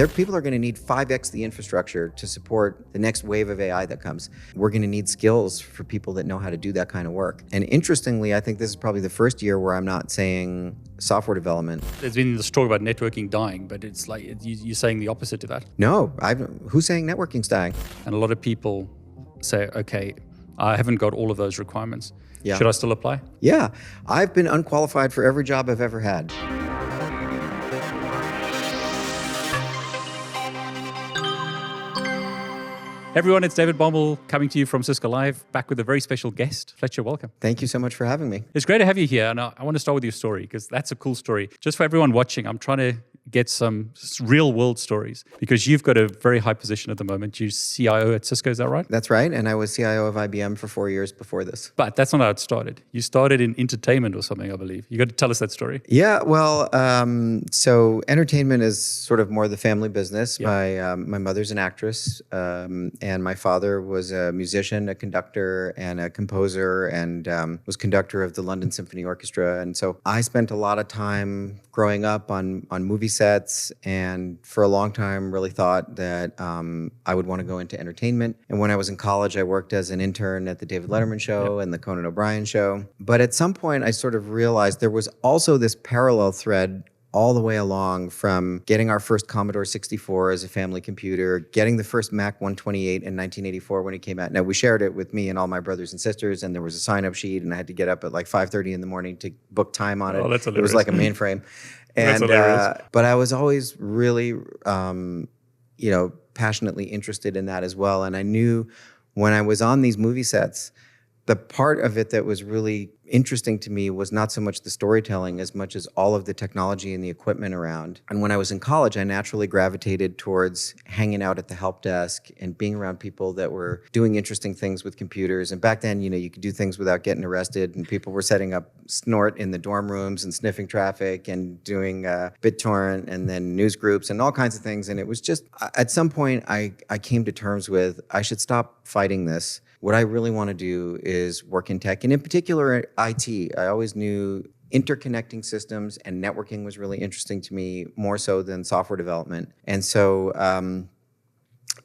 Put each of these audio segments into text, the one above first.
People are going to need 5x the infrastructure to support the next wave of AI that comes. We're going to need skills for people that know how to do that kind of work. And interestingly, I think this is probably the first year where I'm not saying software development. There's been this talk about networking dying, but it's like you're saying the opposite to that. No, who's saying networking's dying? And a lot of people say, okay, I haven't got all of those requirements. Yeah. Should I still apply? Yeah, I've been unqualified for every job I've ever had. Everyone, it's David Bommel coming to you from Cisco Live, back with a very special guest. Fletcher, welcome. Thank you so much for having me. It's great to have you here. And I want to start with your story because that's a cool story. Just for everyone watching, I'm trying to get some real world stories because you've got a very high position at the moment. You're CIO at Cisco, is that right? That's right. And I was CIO of IBM for 4 years before this. But that's not how it started. You started in entertainment or something, I believe. You got to tell us that story. Yeah, well, so entertainment is sort of more the family business. Yeah. My mother's an actress, and my father was a musician, a conductor, and a composer, and was conductor of the London Symphony Orchestra. And so I spent a lot of time growing up on movie sets, and for a long time really thought that I would want to go into entertainment. And when I was in college, I worked as an intern at the David Letterman Show and the Conan O'Brien Show. But at some point, I sort of realized there was also this parallel thread all the way along from getting our first Commodore 64 as a family computer, getting the first Mac 128 in 1984 when it came out. Now, we shared it with me and all my brothers and sisters, and there was a sign-up sheet, and I had to get up at like 5:30 in the morning to book time on it. Oh, that's it hilarious. was like a mainframe. That's hilarious. But I was always really, passionately interested in that as well. And I knew when I was on these movie sets, the part of it that was really interesting to me was not so much the storytelling as much as all of the technology and the equipment around. And when I was in college, I naturally gravitated towards hanging out at the help desk and being around people that were doing interesting things with computers. And back then, you could do things without getting arrested, and people were setting up Snort in the dorm rooms and sniffing traffic and doing BitTorrent and then news groups and all kinds of things. And it was just, at some point, I came to terms with, I should stop fighting this. What I really want to do is work in tech, and in particular IT. I always knew interconnecting systems and networking was really interesting to me, more so than software development. And so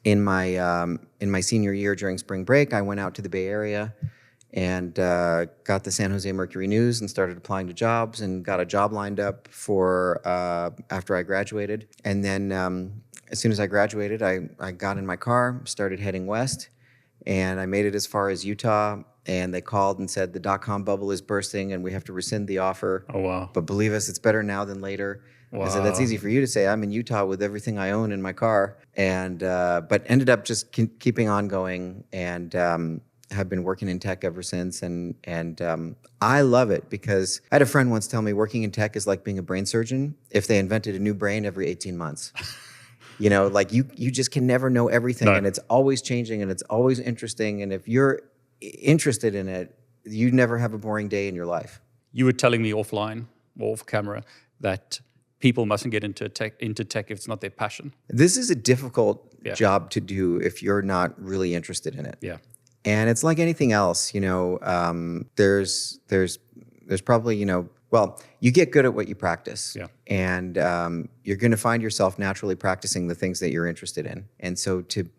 in my senior year during spring break, I went out to the Bay Area and got the San Jose Mercury News and started applying to jobs and got a job lined up for after I graduated. And then as soon as I graduated, I got in my car, started heading west. And I made it as far as Utah, and they called and said the dot-com bubble is bursting and we have to rescind the offer. Oh, wow. But believe us, it's better now than later. Wow. I said, that's easy for you to say. I'm in Utah with everything I own in my car. And but ended up just keeping on going, and have been working in tech ever since. And I love it because I had a friend once tell me working in tech is like being a brain surgeon if they invented a new brain every 18 months. You just can never know everything. No. And it's always changing and it's always interesting. And if you're interested in it, you never have a boring day in your life. You were telling me offline or off camera that people mustn't get into tech if it's not their passion. This is a difficult job to do if you're not really interested in it. Yeah. And it's like anything else, there's probably, well, you get good at what you practice. Yeah. And you're going to find yourself naturally practicing the things that you're interested in. And so to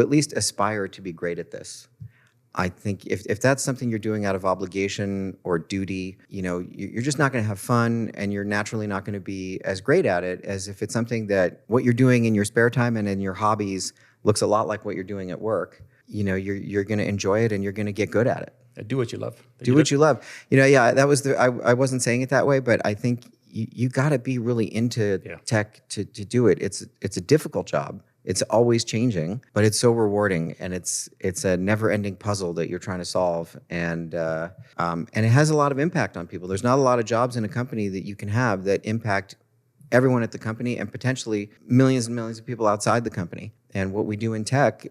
at least aspire to be great at this, I think if that's something you're doing out of obligation or duty, you're just not going to have fun, and you're naturally not going to be as great at it as if it's something that what you're doing in your spare time and in your hobbies looks a lot like what you're doing at work. You're going to enjoy it and you're going to get good at it. Do what you love. Do what you love. That was I wasn't saying it that way, but I think you got to be really into tech to do it. It's a difficult job. It's always changing, but it's so rewarding, and it's a never-ending puzzle that you're trying to solve, and it has a lot of impact on people. There's not a lot of jobs in a company that you can have that impact everyone at the company and potentially millions and millions of people outside the company. And what we do in tech,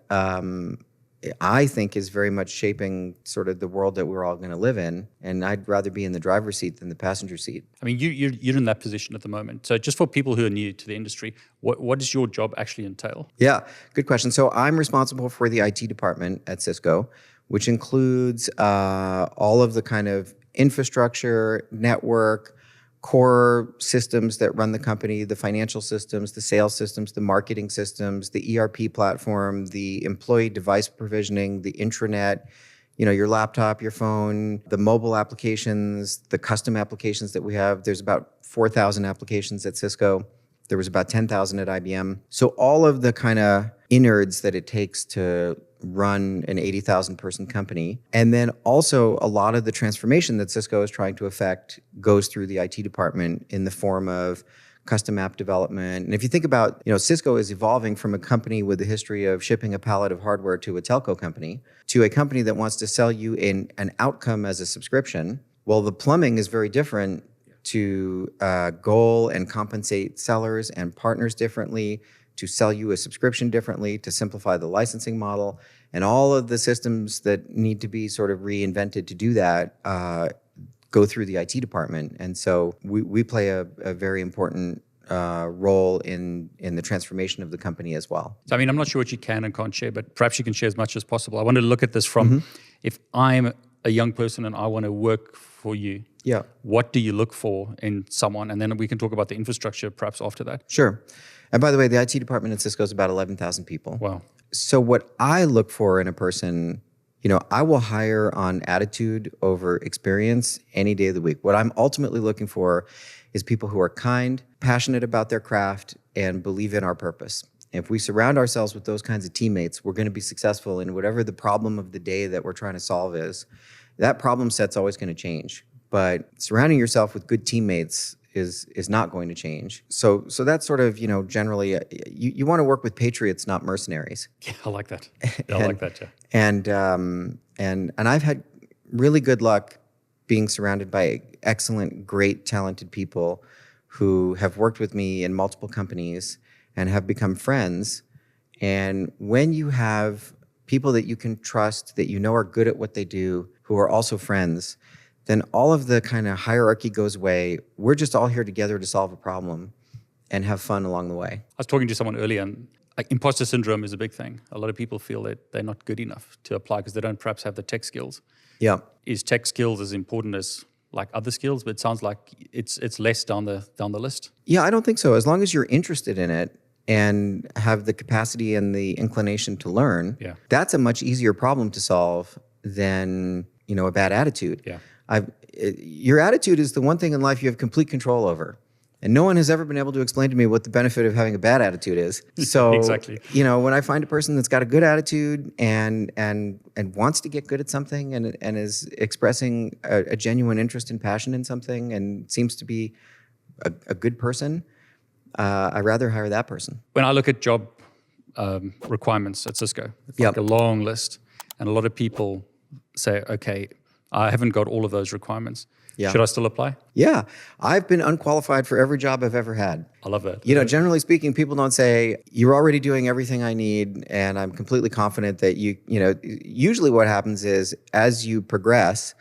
I think, is very much shaping sort of the world that we're all going to live in. And I'd rather be in the driver's seat than the passenger seat. I mean, you're in that position at the moment. So just for people who are new to the industry, what does your job actually entail? Yeah, good question. So I'm responsible for the IT department at Cisco, which includes all of the kind of infrastructure, network, core systems that run the company, the financial systems, the sales systems, the marketing systems, the ERP platform, the employee device provisioning, the intranet, your laptop, your phone, the mobile applications, the custom applications that we have. There's about 4,000 applications at Cisco. There was about 10,000 at IBM. So all of the kind of innards that it takes to run an 80,000 person company. And then also a lot of the transformation that Cisco is trying to affect goes through the IT department in the form of custom app development. And if you think about, Cisco is evolving from a company with a history of shipping a pallet of hardware to a telco company to a company that wants to sell you an outcome as a subscription. Well, the plumbing is very different to goal and compensate sellers and partners differently, to sell you a subscription differently, to simplify the licensing model, and all of the systems that need to be sort of reinvented to do that go through the IT department. And so we play a very important role in the transformation of the company as well. So, I'm not sure what you can and can't share, but perhaps you can share as much as possible. I want to look at this from, if I'm a young person and I want to work for you, what do you look for in someone? And then we can talk about the infrastructure perhaps after that. Sure. And by the way, the IT department at Cisco is about 11,000 people. Wow. So what I look for in a person, I will hire on attitude over experience any day of the week. What I'm ultimately looking for is people who are kind, passionate about their craft, and believe in our purpose. If we surround ourselves with those kinds of teammates, we're going to be successful in whatever the problem of the day that we're trying to solve is. That problem set's always going to change. But surrounding yourself with good teammates is not going to change. So that's sort of, generally, you want to work with patriots, not mercenaries. Yeah, I like that. I like that, yeah. And I've had really good luck being surrounded by excellent, great, talented people who have worked with me in multiple companies and have become friends. And when you have people that you can trust, that are good at what they do, who are also friends, then all of the kind of hierarchy goes away. We're just all here together to solve a problem and have fun along the way. I was talking to someone earlier, and imposter syndrome is a big thing. A lot of people feel that they're not good enough to apply because they don't perhaps have the tech skills. Yeah. Is tech skills as important as other skills? But it sounds like it's less down the list. Yeah, I don't think so. As long as you're interested in it and have the capacity and the inclination to learn, that's a much easier problem to solve than, a bad attitude. Yeah. Your attitude is the one thing in life you have complete control over. And no one has ever been able to explain to me what the benefit of having a bad attitude is. So, exactly. When I find a person that's got a good attitude and wants to get good at something and is expressing a genuine interest and passion in something and seems to be a good person, I'd rather hire that person. When I look at job requirements at Cisco, it's like a long list. And a lot of people say, okay, I haven't got all of those requirements. Yeah. Should I still apply? Yeah. I've been unqualified for every job I've ever had. I love that. Generally speaking, people don't say, you're already doing everything I need, and I'm completely confident that usually what happens is as you progress,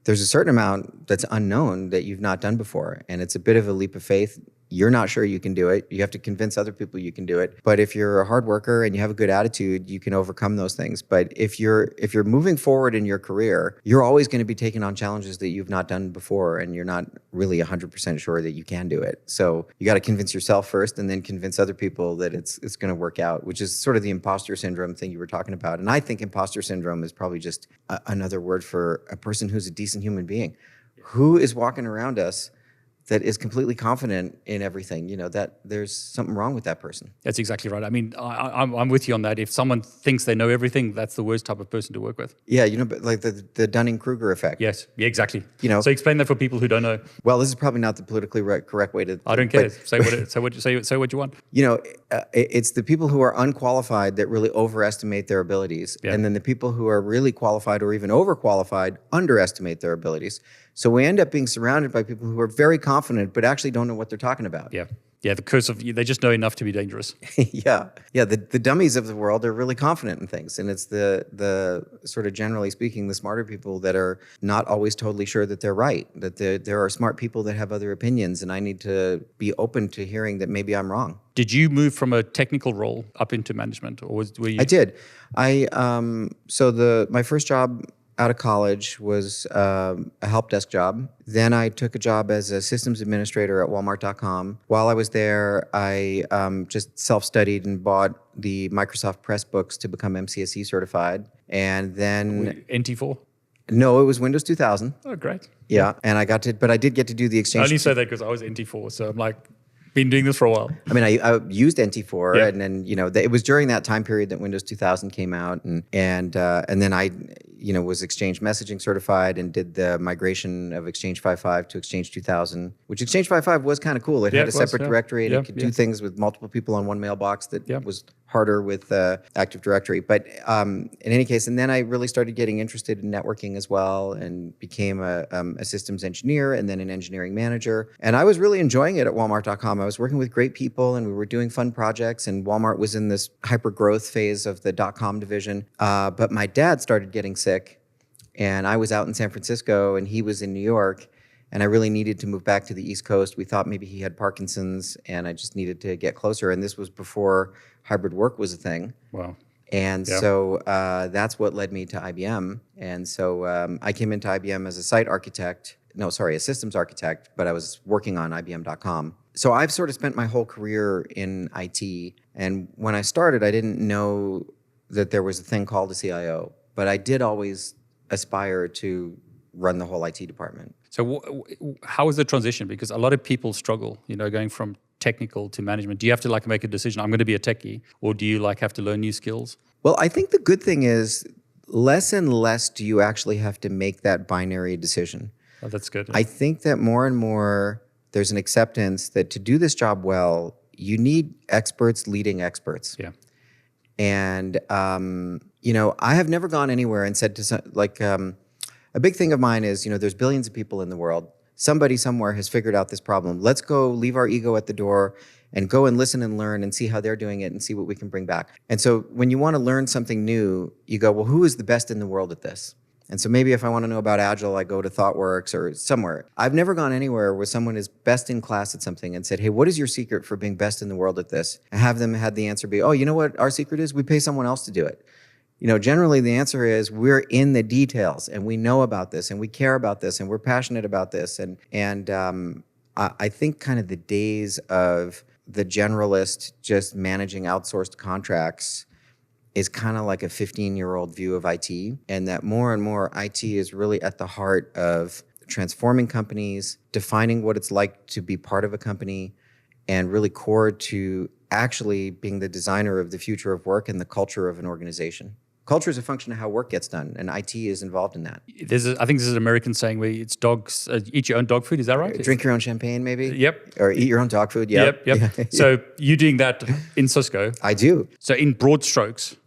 there's a certain amount that's unknown that you've not done before. And it's a bit of a leap of faith. You're not sure you can do it. You have to convince other people you can do it. But if you're a hard worker and you have a good attitude, you can overcome those things. But if you're moving forward in your career, you're always going to be taking on challenges that you've not done before, and you're not really 100% sure that you can do it. So you got to convince yourself first, and then convince other people that it's going to work out, which is sort of the imposter syndrome thing you were talking about. And I think imposter syndrome is probably just another word for a person who's a decent human being, who is walking around us that is completely confident in everything, that there's something wrong with that person. That's exactly right. I'm with you on that. If someone thinks they know everything, that's the worst type of person to work with. Yeah, but like the Dunning-Kruger effect. Yes, yeah, exactly. So explain that for people who don't know. Well, this is probably not the politically correct way to. I don't care. Say what you want. It's the people who are unqualified that really overestimate their abilities, and then the people who are really qualified or even overqualified underestimate their abilities. So we end up being surrounded by people who are very confident, but actually don't know what they're talking about. Yeah. Yeah, the curse of, they just know enough to be dangerous. Yeah. The dummies of the world are really confident in things. And it's the sort of generally speaking, the smarter people that are not always totally sure that they're right, that there are smart people that have other opinions, and I need to be open to hearing that maybe I'm wrong. Did you move from a technical role up into management, or were you? I did. My first job out of college was a help desk job. Then I took a job as a systems administrator at Walmart.com. While I was there, I just self-studied and bought the Microsoft Press books to become MCSE certified. And then... NT4? No, it was Windows 2000. Oh, great. Yeah, and but I did get to do the Exchange. I only say that because I was NT4, so I'm like, been doing this for a while. I mean, I used NT4, and then it was during that time period that Windows 2000 came out, and then I was Exchange messaging certified and did the migration of Exchange 5.5 to Exchange 2000, which Exchange 5.5 was kind of cool. It had a separate directory, and it could do things with multiple people on one mailbox that was harder with Active Directory. But in any case, and then I really started getting interested in networking as well, and became a systems engineer and then an engineering manager. And I was really enjoying it at Walmart.com. I was working with great people, and we were doing fun projects, and Walmart was in this hyper growth phase of the .com division. But my dad started getting sick, and I was out in San Francisco, and he was in New York, and I really needed to move back to the East Coast. We thought maybe he had Parkinson's, and I just needed to get closer. And this was before hybrid work was a thing. Wow. And so that's what led me to IBM. And so I came into IBM as a a systems architect, but I was working on IBM.com. So I've sort of spent my whole career in IT. And when I started, I didn't know that there was a thing called a CIO, but I did always aspire to run the whole IT department. So how is the transition? Because a lot of people struggle, going from technical to management. Do you have to make a decision, I'm going to be a techie, or do you have to learn new skills? Well, I think the good thing is less and less do you actually have to make that binary decision. Oh, that's good. I think that more and more there's an acceptance that to do this job well, you need experts leading experts. Yeah. And, I have never gone anywhere and said to a big thing of mine is, there's billions of people in the world. Somebody somewhere has figured out this problem. Let's go leave our ego at the door and go and listen and learn and see how they're doing it and see what we can bring back. And so when you want to learn something new, you go, well, who is the best in the world at this? And so maybe if I want to know about Agile, I go to ThoughtWorks or somewhere. I've never gone anywhere where someone is best in class at something and said, hey, what is your secret for being best in the world at this? And have them had the answer be, oh, you know what our secret is? We pay someone else to do it. Generally the answer is we're in the details and we know about this and we care about this and we're passionate about this. And I think kind of the days of the generalist just managing outsourced contracts is kind of like a 15-year-old view of IT, and that more and more IT is really at the heart of transforming companies, defining what it's like to be part of a company, and really core to actually being the designer of the future of work and the culture of an organization. Culture is a function of how work gets done, and IT is involved in that. I think this is an American saying where it's dogs, eat your own dog food, is that right? Drink your own champagne, maybe? Yep. Or eat your own dog food, yep. Yep. So you're doing that in Cisco. I do. So in broad strokes,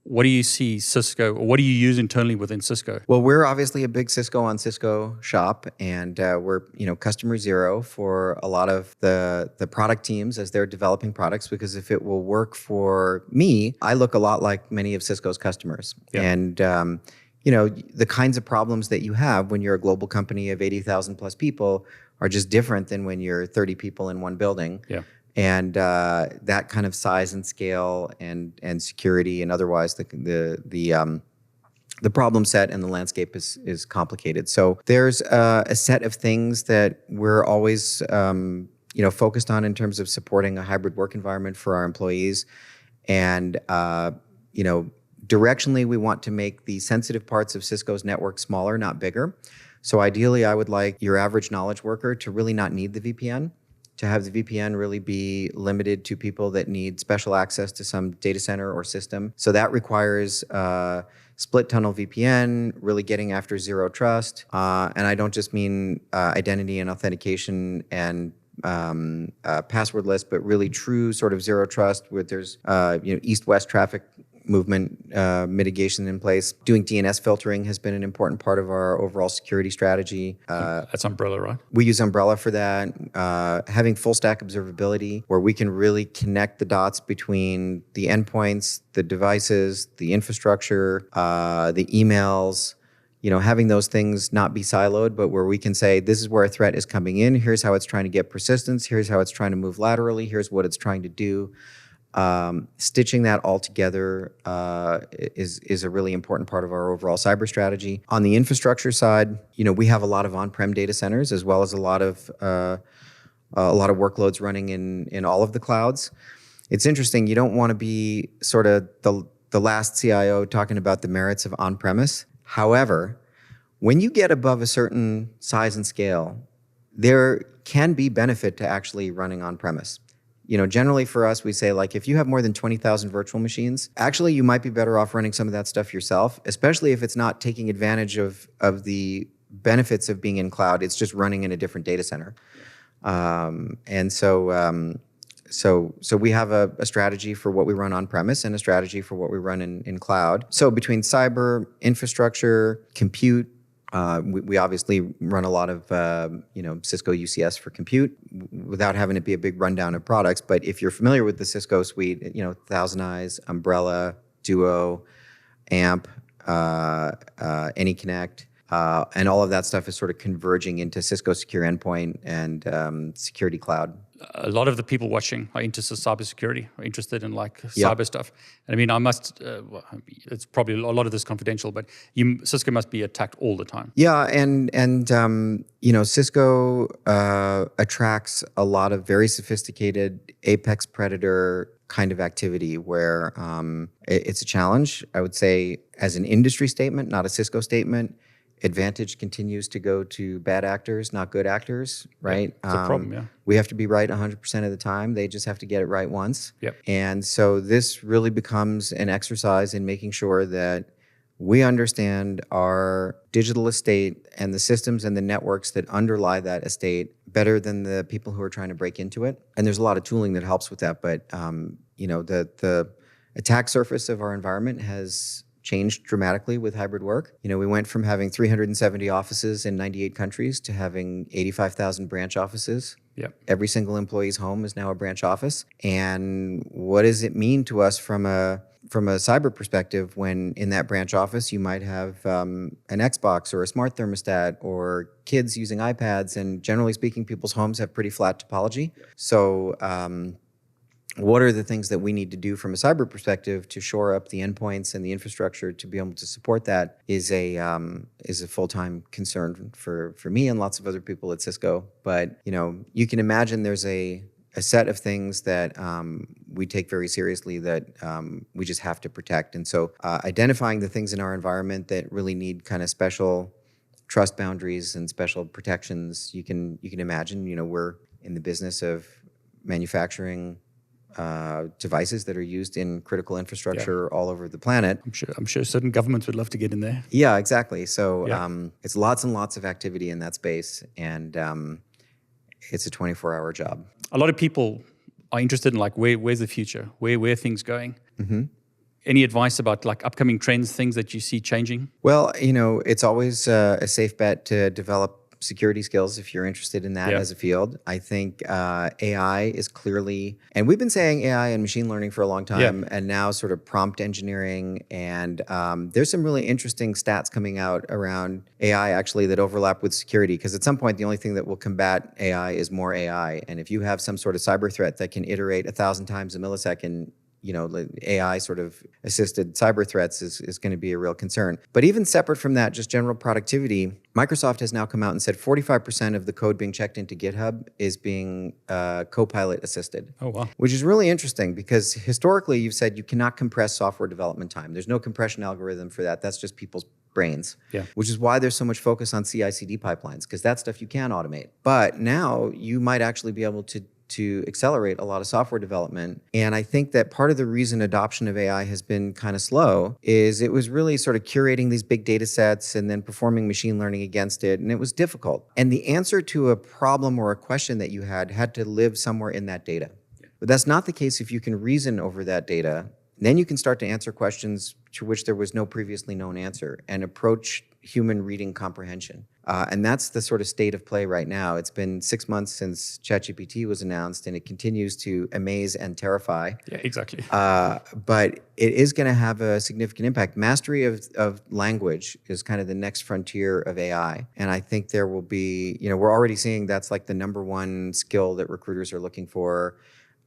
what do you see Cisco, or what do you use internally within Cisco? Well, we're obviously a big Cisco on Cisco shop, and we're customer zero for a lot of the product teams as they're developing products, because if it will work for me, I look a lot like many of Cisco's customers. Yeah. And the kinds of problems that you have when you're a global company of 80,000 plus people are just different than when you're 30 people in one building. Yeah. And that kind of size and scale and security and otherwise the problem set and the landscape is complicated. So there's a set of things that we're always focused on in terms of supporting a hybrid work environment for our employees. And directionally, we want to make the sensitive parts of Cisco's network smaller, not bigger. So ideally, I would like your average knowledge worker to really not need the VPN, to have the VPN really be limited to people that need special access to some data center or system. So that requires split tunnel VPN, really getting after zero trust. And I don't just mean identity and authentication and passwordless, but really true sort of zero trust where there's east-west traffic movement mitigation in place. Doing DNS filtering has been an important part of our overall security strategy. That's Umbrella, right? We use Umbrella for that. Having full stack observability, where we can really connect the dots between the endpoints, the devices, the infrastructure, the emails, having those things not be siloed, but where we can say, this is where a threat is coming in. Here's how it's trying to get persistence. Here's how it's trying to move laterally. Here's what it's trying to do. Stitching that all together is a really important part of our overall cyber strategy. On the infrastructure side, we have a lot of on-prem data centers as well as a lot of workloads running in all of the clouds. It's interesting. You don't want to be sort of the last CIO talking about the merits of on-premise. However, when you get above a certain size and scale, there can be benefit to actually running on-premise. Generally for us, we say like if you have more than 20,000 virtual machines, actually you might be better off running some of that stuff yourself, especially if it's not taking advantage of the benefits of being in cloud. It's just running in a different data center. So we have a strategy for what we run on-premise and a strategy for what we run in cloud. So between cyber, infrastructure, compute, we obviously run a lot of Cisco UCS for compute without having it be a big rundown of products. But if you're familiar with the Cisco suite, Thousand Eyes, Umbrella, Duo, AMP, AnyConnect, and all of that stuff is sort of converging into Cisco Secure Endpoint and Security Cloud. A lot of the people watching are into cybersecurity, are interested in cyber stuff. And I mean, I must, it's probably a lot of this confidential, but Cisco must be attacked all the time. Yeah, and Cisco attracts a lot of very sophisticated apex predator kind of activity where it's a challenge. I would say as an industry statement, not a Cisco statement. Advantage continues to go to bad actors, not good actors, right? It's a problem, yeah. We have to be right 100% of the time. They just have to get it right once. Yep. And so this really becomes an exercise in making sure that we understand our digital estate and the systems and the networks that underlie that estate better than the people who are trying to break into it. And there's a lot of tooling that helps with that. But the attack surface of our environment has changed dramatically with hybrid work. We went from having 370 offices in 98 countries to having 85,000 branch offices. Yep. Every single employee's home is now a branch office. And what does it mean to us from a cyber perspective when in that branch office you might have an Xbox or a smart thermostat or kids using iPads, and generally speaking, people's homes have pretty flat topology. So what are the things that we need to do from a cyber perspective to shore up the endpoints and the infrastructure to be able to support that is a full-time concern for me and lots of other people at Cisco. But you can imagine there's a set of things that we take very seriously that we just have to protect. And so identifying the things in our environment that really need kind of special trust boundaries and special protections, you can imagine, we're in the business of manufacturing devices that are used in critical infrastructure all over the planet. I'm sure certain governments would love to get in there. Yeah, exactly. So it's lots and lots of activity in that space, and it's a 24-hour job. A lot of people are interested in where's the future? Where are things going? Mm-hmm. Any advice about upcoming trends, things that you see changing? Well, it's always a safe bet to develop security skills if you're interested in that as a field. I think AI is clearly, and we've been saying AI and machine learning for a long time, and now sort of prompt engineering, and there's some really interesting stats coming out around AI actually that overlap with security, because at some point the only thing that will combat AI is more AI, and if you have some sort of cyber threat that can iterate 1,000 times a millisecond, AI sort of assisted cyber threats is going to be a real concern. But even separate from that, just general productivity, Microsoft has now come out and said 45% of the code being checked into GitHub is being Copilot assisted. Oh, wow. Which is really interesting because historically you've said you cannot compress software development time. There's no compression algorithm for that. That's just people's brains, which is why there's so much focus on CI/CD pipelines, because that stuff you can automate. But now you might actually be able to accelerate a lot of software development. And I think that part of the reason adoption of AI has been kind of slow is it was really sort of curating these big data sets and then performing machine learning against it. And it was difficult. And the answer to a problem or a question that you had to live somewhere in that data. But that's not the case if you can reason over that data. Then you can start to answer questions to which there was no previously known answer and approach human reading comprehension. And that's the sort of state of play right now. It's been 6 months since ChatGPT was announced, and it continues to amaze and terrify. Yeah, exactly. But it is going to have a significant impact. Mastery of language is kind of the next frontier of AI. And I think there will be, we're already seeing that's like the number one skill that recruiters are looking for,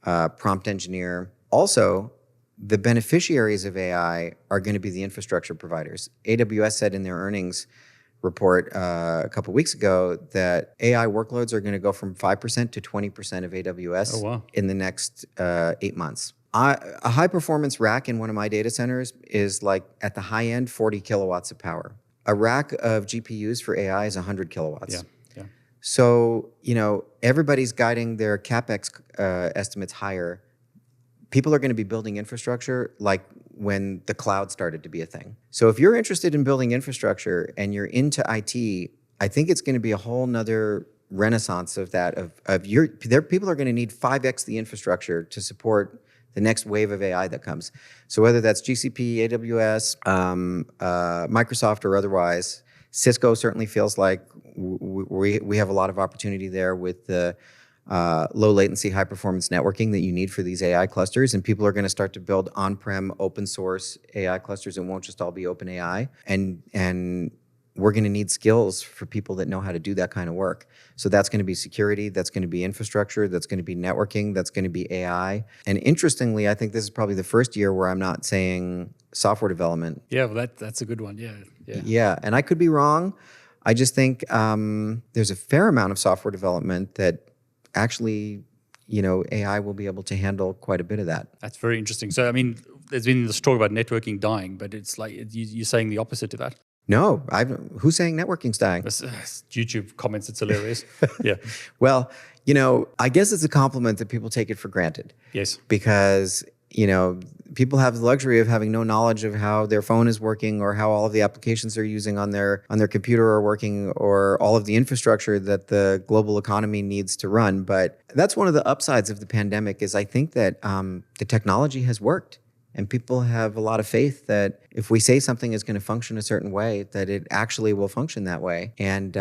prompt engineer. also, the beneficiaries of AI are going to be the infrastructure providers. AWS said in their earnings report a couple of weeks ago that AI workloads are going to go from 5% to 20% of AWS in the next 8 months. A high performance rack in one of my data centers is like at the high end 40 kilowatts of power. A rack of GPUs for AI is 100 kilowatts. Yeah. So, everybody's guiding their CapEx estimates higher. People are going to be building infrastructure like when the cloud started to be a thing. So if you're interested in building infrastructure and you're into IT, I think it's going to be a whole nother renaissance of that. People are going to need 5x the infrastructure to support the next wave of AI that comes. So whether that's GCP, AWS, Microsoft, or otherwise, Cisco certainly feels like we have a lot of opportunity there with the low latency, high performance networking that you need for these AI clusters. And people are going to start to build on-prem open source AI clusters. It won't just all be open AI. And we're going to need skills for people that know how to do that kind of work. So that's going to be security, that's going to be infrastructure, that's going to be networking, that's going to be AI. And interestingly, I think this is probably the first year where I'm not saying software development. Yeah, well, that's a good one. Yeah, and I could be wrong. I just think there's a fair amount of software development that actually, AI will be able to handle quite a bit of that. That's very interesting. So, there's been this talk about networking dying, but it's like you're saying the opposite to that. No, who's saying networking's dying? YouTube comments, it's hilarious. Yeah. Well, I guess it's a compliment that people take it for granted. Yes. Because, people have the luxury of having no knowledge of how their phone is working or how all of the applications they're using on their computer are working or all of the infrastructure that the global economy needs to run. But that's one of the upsides of the pandemic is I think that the technology has worked. And people have a lot of faith that if we say something is going to function a certain way, that it actually will function that way. And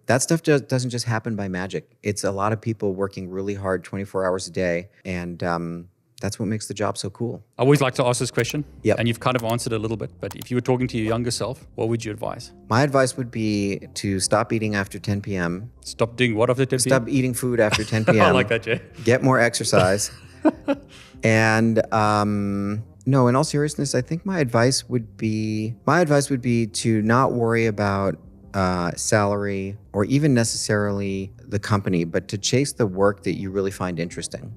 that stuff doesn't just happen by magic. It's a lot of people working really hard 24 hours a day. And that's what makes the job so cool. I always like to ask this question. Yep. And you've kind of answered a little bit. But if you were talking to your younger self, what would you advise? My advice would be to stop eating after 10 p.m. Stop doing what after 10 p.m.? Stop eating food after 10 p.m. I like that, Jay. Get more exercise. And no, in all seriousness, I think my advice would be to not worry about salary or even necessarily the company, but to chase the work that you really find interesting.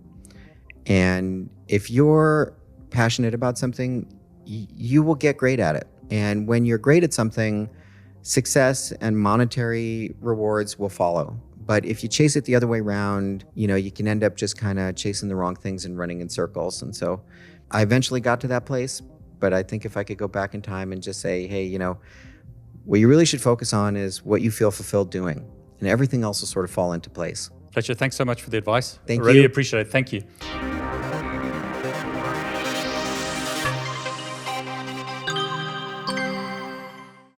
And if you're passionate about something, you will get great at it. And when you're great at something, success and monetary rewards will follow. But if you chase it the other way around, you can end up just kind of chasing the wrong things and running in circles. And so I eventually got to that place, but I think if I could go back in time and just say, hey, what you really should focus on is what you feel fulfilled doing, and everything else will sort of fall into place. Fletcher, thanks so much for the advice. Thank you. I really appreciate it. Thank you.